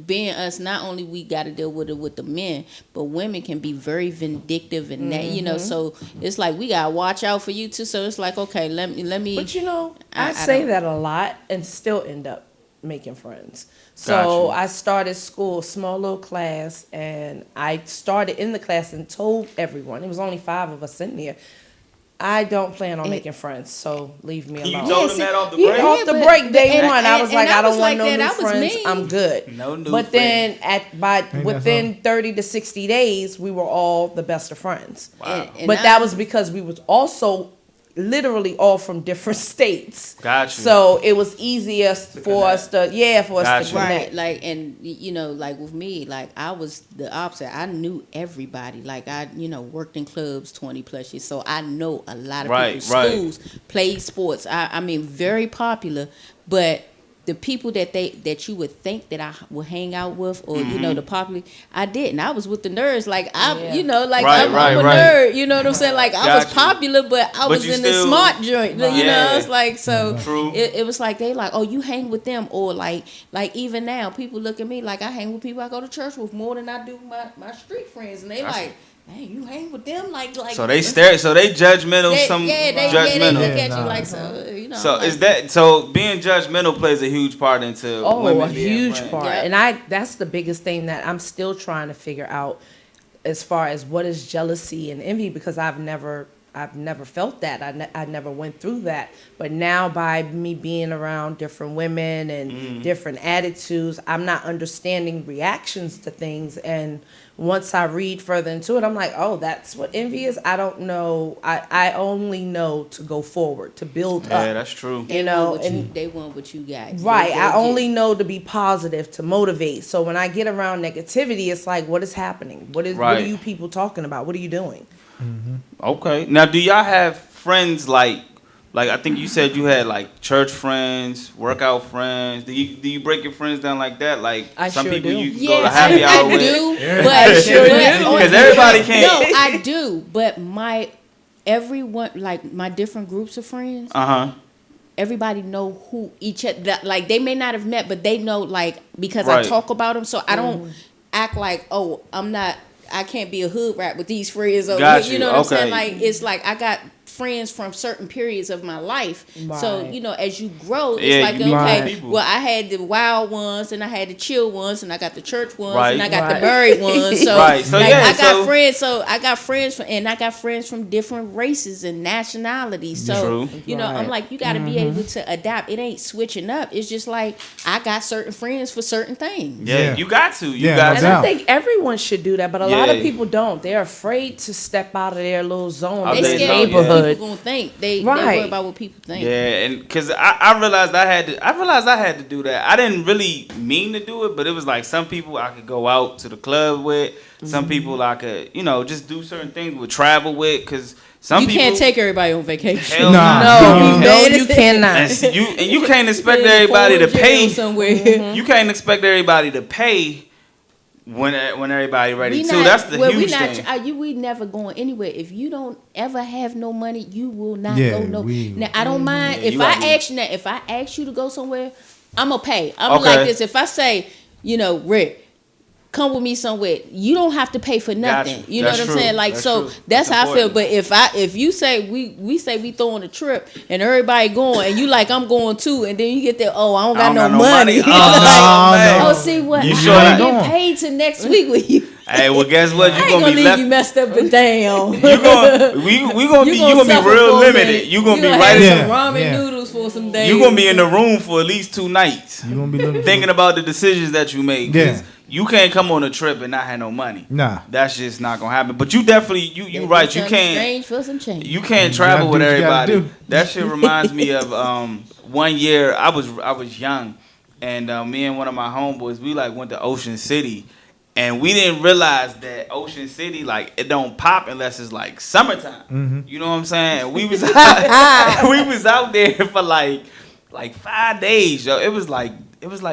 being us, not only we got to deal with it with the men, but women can be very vindictive and that, you know. So it's like we gotta watch out for you too. So it's like, okay, let me. But you know, I I say don't- that a lot and still end up making friends. So Gotcha. I started school, small little class, and I started in the class and told everyone, it was only 5 of us in there, I don't plan on making friends, so leave me You alone. told Yeah, them see- that off the Yeah, break? off the but- break, day and- one, I was and like, I I don't was want like no that. new I was friends. mean. I'm good. No new But then that's within all. 30 to 60 days, we were all the best of friends. Wow. And But I- that was because we was also literally all from different states. Got you. So it was easiest for us to Got to you. Right, connect. like, and you know, like with me, like I was the opposite. I knew everybody. Like I, you know, worked in clubs 20 plus years, so I know a lot of Right, people. right. Schools, played sports. I mean, very popular. But the people that you would think that I would hang out with, or you know, the popular, I didn't. I was with the nerds. Like Yeah. you know, like Right, I'm right, a right. nerd. You know what I'm saying? Like I was Got you. popular, but I was you in the still- smart joint. You know, Yeah. it's like so. True. It was like they like, oh, you hang with them, or like even now people look at me like I hang with people I go to church with more than I do my street friends, and they That's like, man, you hang with them like So they stare. So they judgmental. they, Some yeah, they judgmental. look Yeah, at you nah. like so, you know. So I'm like, is that so? Being judgmental plays a huge part into Oh, women a being huge friends. part. Yep. And that's the biggest thing that I'm still trying to figure out as far as what is jealousy and envy, because I've never I've never felt that. I never went through that. But now by me being around different women and different attitudes, I'm not understanding reactions to things. And once I read further into it, I'm like, oh, that's what envy is. I don't know. I only know to go forward, to build up. Yeah, that's true. You know, They want what you got. right. I only know to be positive, to motivate. So when I get around negativity, it's like, what is happening? What are you people talking about? What are you doing? Okay. Now, do y'all have friends like I think you said you had like church friends, workout friends? Do you break your friends down like that? Like I some sure people do. you can go to happy I hour with. do, Yeah. but I sure do. Because everybody can't. No, I do, but everyone, like my different groups of friends, everybody know who each other. Like they may not have met, but they know like because Right. I talk about them, so I don't act like I can't be a hood rat with these friends over Got here. you. You know what I'm Okay. saying? Like it's like I got friends from certain periods of my life. So, Right. you know, as you grow, it's Yeah, like, you meet okay, people. well, I had the wild ones and I had the chill ones and I got the church ones Right. and I got Right. the buried ones. So, Right. So, like, yeah, I got so- friends. So I got friends from different races and nationalities. So, True. you know, I'm Right. like, you got to be able to adapt. It ain't switching up. It's just like, I got certain friends for certain things. Yeah, Yeah. you got to. You Yeah, got no And to. doubt. I think everyone should do that, but a lot Yeah. of people don't. They're afraid to step out of their little zone, Oh, They they scared don't, of what neighborhood. people gonna think. They Right. worry about what people think. Yeah, and because I realized I had to do that. I didn't really mean to do it, but it was like some people I could go out to the club with. Some people I could, just do certain things with, travel with. Because some You people can't take everybody on vacation. Hell Nah. No, No. you cannot. and you can't expect everybody to pay. somewhere. You can't expect everybody to pay when everybody ready too. That's the huge thing. We never going anywhere. If you don't ever have no money, you will not Yeah, go we- Now I don't mind Yeah, if you I gotta be- ask you now. If I ask you to go somewhere, I'm gonna pay. I'm Okay. like this. If I say, Rick, come with me somewhere, you don't have to pay for nothing. you. You know That's what I'm true. saying? Like That's so true. that's That's how I feel. important. But if you say we say we throwing a trip and everybody going and you like I'm going too, and then you get there, oh I don't got no money. Oh, no. Oh, see what? You I sure ain't ain't get going. paid till next week with you. Hey, well, guess what? I You ain't gonna gonna be leave left. you messed up and down. We gonna be suffer real for a limited. minute. You gonna be have right. Yeah. some ramen Yeah. noodles for some days. You gonna be in the room for at least 2 nights, You gonna be looking thinking about the decisions that you made. 'Cause Yeah. You can't come on a trip and not have no money. Nah. That's just not gonna happen. But you definitely, you right. You Something can't. strange for some change. You can't You travel gotta with do what you gotta everybody. do. That shit reminds me of one year I was young, and me and one of my homeboys we like went to Ocean City, and we didn't realize that Ocean City like it don't pop unless it's like summertime. You know what I'm saying? And we was we was out there for like 5 days, yo. It was like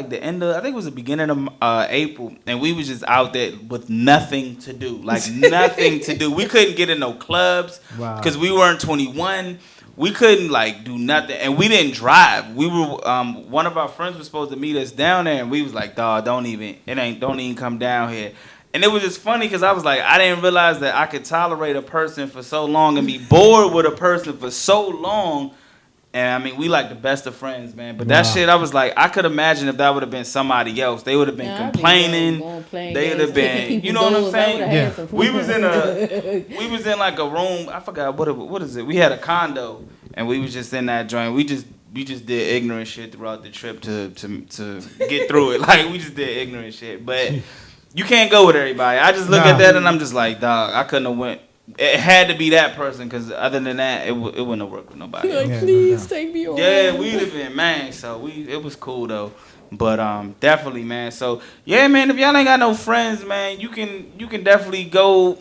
the end of, I think it was the beginning of April, and we was just out there with nothing to do, like nothing to do. We couldn't get in no clubs Wow. because we weren't 21. We couldn't like do nothing, and we didn't drive. We were one of our friends was supposed to meet us down there, and we was like, "Dawg, don't even come down here." And it was just funny because I was like, I didn't realize that I could tolerate a person for so long and be bored with a person for so long. And I mean, we like the best of friends, man. But that Wow. shit, I was like, I could imagine if that would have been somebody else. They would have been complaining. They would have been, you know what I'm saying? Yeah. We was in like a room. I forgot what is it? We had a condo, and we was just in that joint. We just did ignorant shit throughout the trip to get through it. Like we just did ignorant shit. But you can't go with everybody. I just look Nah. at that and I'm just like, dog, I couldn't have went. It had to be that person because other than that, it wouldn't have worked with nobody. Like, Yeah, please no take me away. Yeah, we'd have been, man. So it was cool though. But definitely, man. So yeah, man. If y'all ain't got no friends, man, you can definitely go.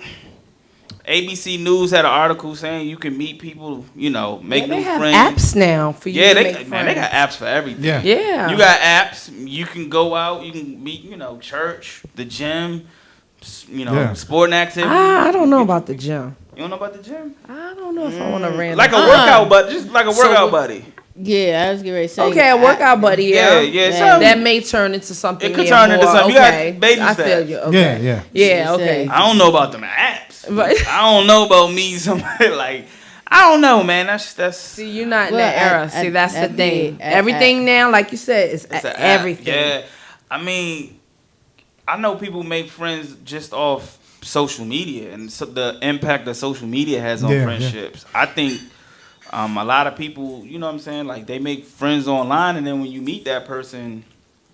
ABC News had an article saying you can meet people, make They new have friends. apps now for you Yeah, to they make got friends. apps for everything. Yeah. Yeah. You got apps. You can go out. You can meet, church, the gym, Yeah. sporting activities. I don't know about the gym. You don't know about the gym? I don't know if I want to random. Like a workout buddy, just like a workout buddy. Yeah, I was getting ready to say. Okay, a workout buddy. Yeah, Yeah, yeah. That may turn into something. It could yeah, turn into more. something. You got Okay. baby I steps. feel you. Okay. Yeah. Yeah. Okay. I don't know about them apps. Right. I don't know about me. Somebody like I don't know, man. That's See, you're not in Well, that era. I- See, that's I the thing. did. Everything now, like you said, is it's an app. everything. Yeah, I mean, I know people make friends just off social media and the impact that social media has on friendships. I think a lot of people, you know what I'm saying, like they make friends online, and then when you meet that person,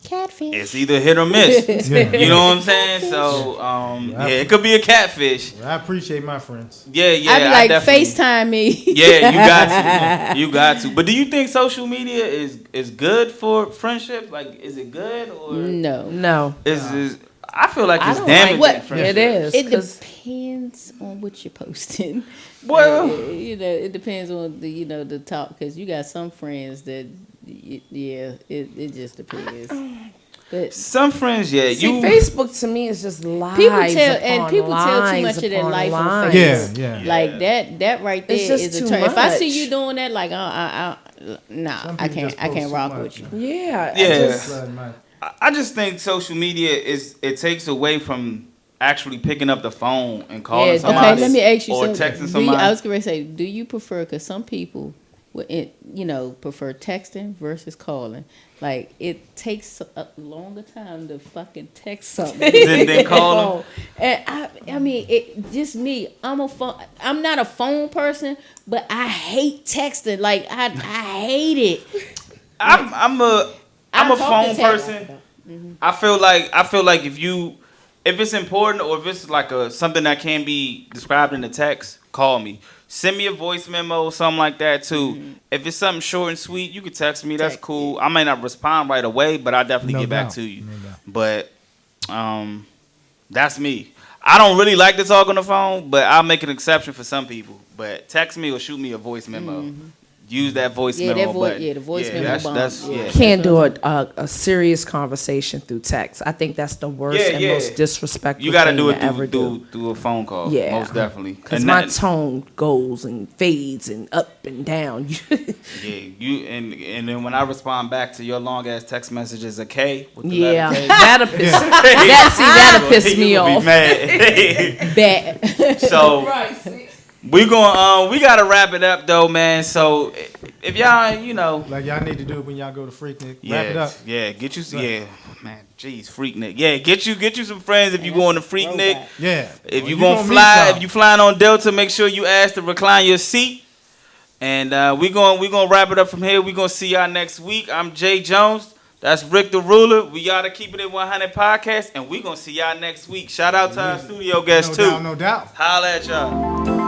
Catfish. it's either hit or miss. You know what I'm saying? So it could be a catfish. I appreciate my friends. Yeah, I be like, FaceTime me. Yeah, you got to. But do you think social media is good for friendships? Like, is it good or No. Is I feel like it's don't damaging like friendships. It is. It depends on what you're posting. Well, it depends on the talk, because you got some friends that it just depends. But some friends, See, Facebook to me is just lies. people tell too lies much of their upon life on lies. Facebook. Yeah. Like that right there It's just is a too turn. If I see much. you doing that, like nah, Some I people just can't post rock too with you. much. Yeah. Yeah. I just think social media it takes away from actually picking up the phone and calling somebody. Okay, let me ask you or something. texting somebody. I was going to say, do you prefer? Because some people prefer texting versus calling. Like, it takes a longer time to fucking text something than call them. And I mean, it just me. I'm not a phone person, but I hate texting. Like, I hate it. I'm a phone person. Mm-hmm. I feel like if it's important or if it's like something that can be described in the text, call me. Send me a voice memo or something like that too. Mm-hmm. If it's something short and sweet, you can text me. That's cool. I may not respond right away, but I definitely get back to you. But that's me. I don't really like to talk on the phone, but I'll make an exception for some people. But text me or shoot me a voice memo. Mm-hmm. Use that voice memo button. The voice memo button. Can't do a serious conversation through text. I think that's the worst and most disrespectful you gotta thing do to it ever through a phone call. Yeah. Most definitely. Because my tone goes and fades and up and down. And then when I respond back to your long ass text messages, a K with the letter K. that'll piss me off. Be mad. Bad. So we gotta wrap it up though, man. So if y'all, like y'all need to do it when y'all go to Freaknik. Wrap it up. Yeah, get you man. Jeez, Freaknik. Yeah, get you some friends if you going to Freaknik. Yeah. If you gonna fly, if you flying on Delta, make sure you ask to recline your seat. And we gonna wrap it up from here. We gonna see y'all next week. I'm Jay Jones. That's Rick the Ruler. We gotta keep it at 100 podcast, and we gonna see y'all next week. Shout out to our studio guests too. No doubt. Holla at y'all.